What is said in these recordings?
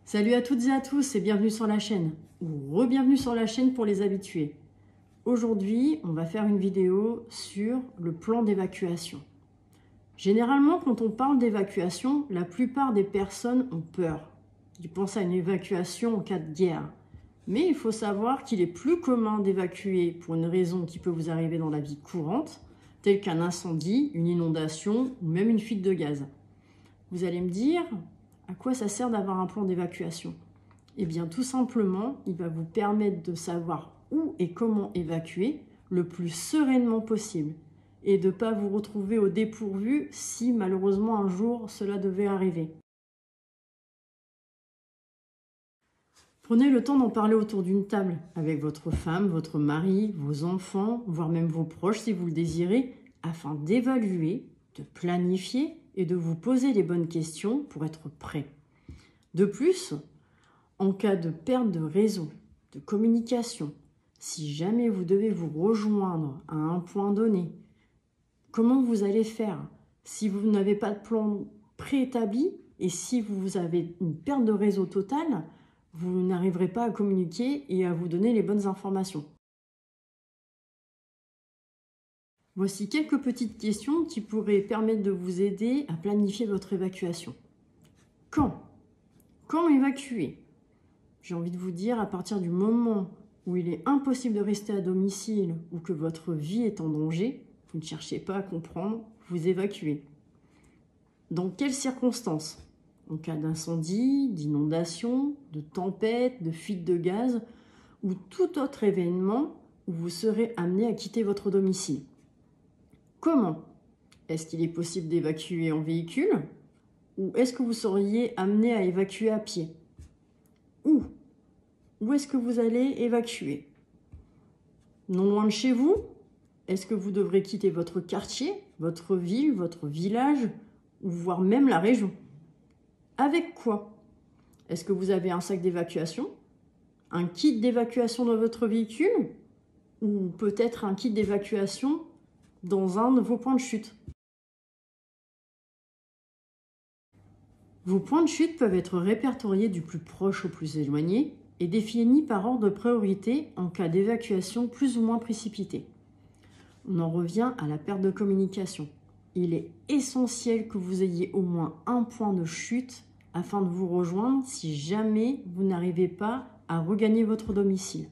Salut à toutes et à tous et bienvenue sur la chaîne, ou re-bienvenue sur la chaîne pour les habitués. Aujourd'hui, on va faire une vidéo sur le plan d'évacuation. Généralement, quand on parle d'évacuation, la plupart des personnes ont peur. Ils pensent à une évacuation en cas de guerre. Mais il faut savoir qu'il est plus commun d'évacuer pour une raison qui peut vous arriver dans la vie courante, telle qu'un incendie, une inondation ou même une fuite de gaz. Vous allez me dire, à quoi ça sert d'avoir un plan d'évacuation? Eh bien, tout simplement, il va vous permettre de savoir où et comment évacuer le plus sereinement possible et de ne pas vous retrouver au dépourvu si malheureusement un jour cela devait arriver. Prenez le temps d'en parler autour d'une table avec votre femme, votre mari, vos enfants, voire même vos proches si vous le désirez, afin d'évaluer, de planifier et de vous poser les bonnes questions pour être prêt. De plus, en cas de perte de réseau, de communication, si jamais vous devez vous rejoindre à un point donné, comment vous allez faire si vous n'avez pas de plan préétabli et si vous avez une perte de réseau totale, vous n'arriverez pas à communiquer et à vous donner les bonnes informations. Voici quelques petites questions qui pourraient permettre de vous aider à planifier votre évacuation. Quand évacuer? J'ai envie de vous dire, à partir du moment où il est impossible de rester à domicile ou que votre vie est en danger, vous ne cherchez pas à comprendre, vous évacuez. Dans quelles circonstances? En cas d'incendie, d'inondation, de tempête, de fuite de gaz ou tout autre événement où vous serez amené à quitter votre domicile. Comment? Est-ce qu'il est possible d'évacuer en véhicule? Ou est-ce que vous seriez amené à évacuer à pied? Où est-ce que vous allez évacuer? Non loin de chez vous? Est-ce que vous devrez quitter votre quartier, votre ville, votre village, ou voire même la région? Avec quoi? Est-ce que vous avez un sac d'évacuation? Un kit d'évacuation dans votre véhicule? Ou peut-être un kit d'évacuation dans un de vos points de chute? Vos points de chute peuvent être répertoriés du plus proche au plus éloigné et définis par ordre de priorité en cas d'évacuation plus ou moins précipitée. On en revient à la perte de communication. Il est essentiel que vous ayez au moins un point de chute afin de vous rejoindre si jamais vous n'arrivez pas à regagner votre domicile.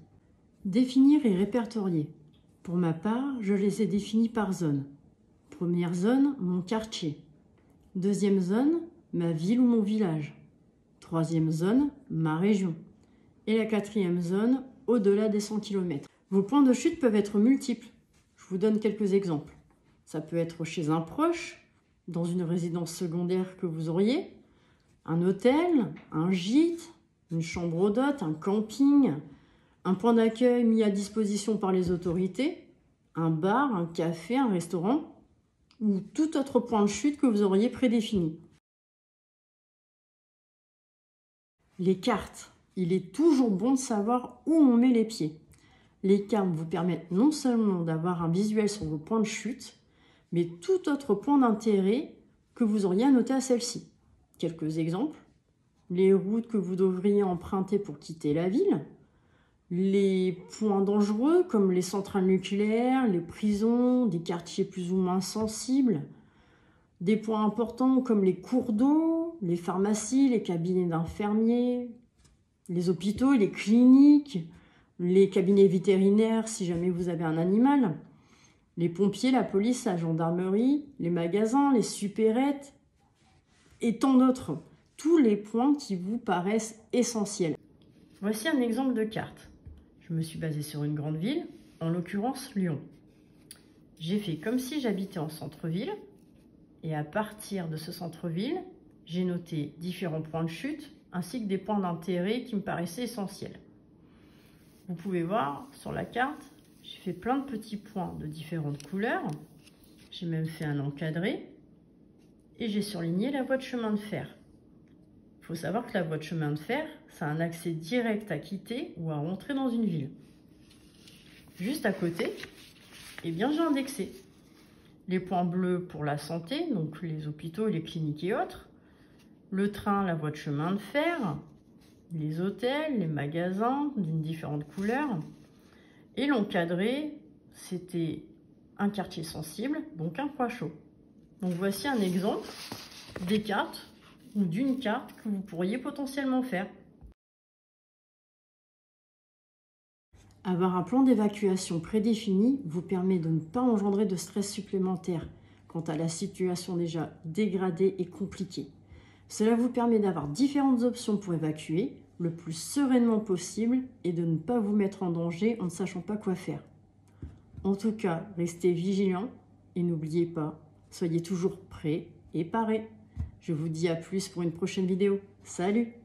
Définir et répertorier. Pour ma part, je les ai définis par zone. Première zone, mon quartier. Deuxième zone, ma ville ou mon village. Troisième zone, ma région. Et la quatrième zone, au-delà des 100 km. Vos points de chute peuvent être multiples. Je vous donne quelques exemples. Ça peut être chez un proche, dans une résidence secondaire que vous auriez, un hôtel, un gîte, une chambre d'hôte, un camping, un point d'accueil mis à disposition par les autorités, un bar, un café, un restaurant, ou tout autre point de chute que vous auriez prédéfini. Les cartes. Il est toujours bon de savoir où on met les pieds. Les cartes vous permettent non seulement d'avoir un visuel sur vos points de chute, mais tout autre point d'intérêt que vous auriez à noter à celle-ci. Quelques exemples. Les routes que vous devriez emprunter pour quitter la ville. Les points dangereux comme les centrales nucléaires, les prisons, des quartiers plus ou moins sensibles. Des points importants comme les cours d'eau, les pharmacies, les cabinets d'infirmiers, les hôpitaux, les cliniques, les cabinets vétérinaires si jamais vous avez un animal, les pompiers, la police, la gendarmerie, les magasins, les supérettes et tant d'autres. Tous les points qui vous paraissent essentiels. Voici un exemple de carte. Je me suis basée sur une grande ville, en l'occurrence Lyon. J'ai fait comme si j'habitais en centre-ville et à partir de ce centre-ville, j'ai noté différents points de chute ainsi que des points d'intérêt qui me paraissaient essentiels. Vous pouvez voir sur la carte, j'ai fait plein de petits points de différentes couleurs. J'ai même fait un encadré et j'ai surligné la voie de chemin de fer. Il faut savoir que la voie de chemin de fer, c'est un accès direct à quitter ou à rentrer dans une ville. Juste à côté, eh bien, j'ai indexé les points bleus pour la santé, donc les hôpitaux, les cliniques et autres, le train, la voie de chemin de fer, les hôtels, les magasins d'une différente couleur. Et l'encadré, c'était un quartier sensible, donc un poids chaud. Donc voici un exemple des cartes ou d'une carte que vous pourriez potentiellement faire. Avoir un plan d'évacuation prédéfini vous permet de ne pas engendrer de stress supplémentaire quant à la situation déjà dégradée et compliquée. Cela vous permet d'avoir différentes options pour évacuer le plus sereinement possible et de ne pas vous mettre en danger en ne sachant pas quoi faire. En tout cas, restez vigilants et n'oubliez pas, soyez toujours prêts et parés. Je vous dis à plus pour une prochaine vidéo. Salut!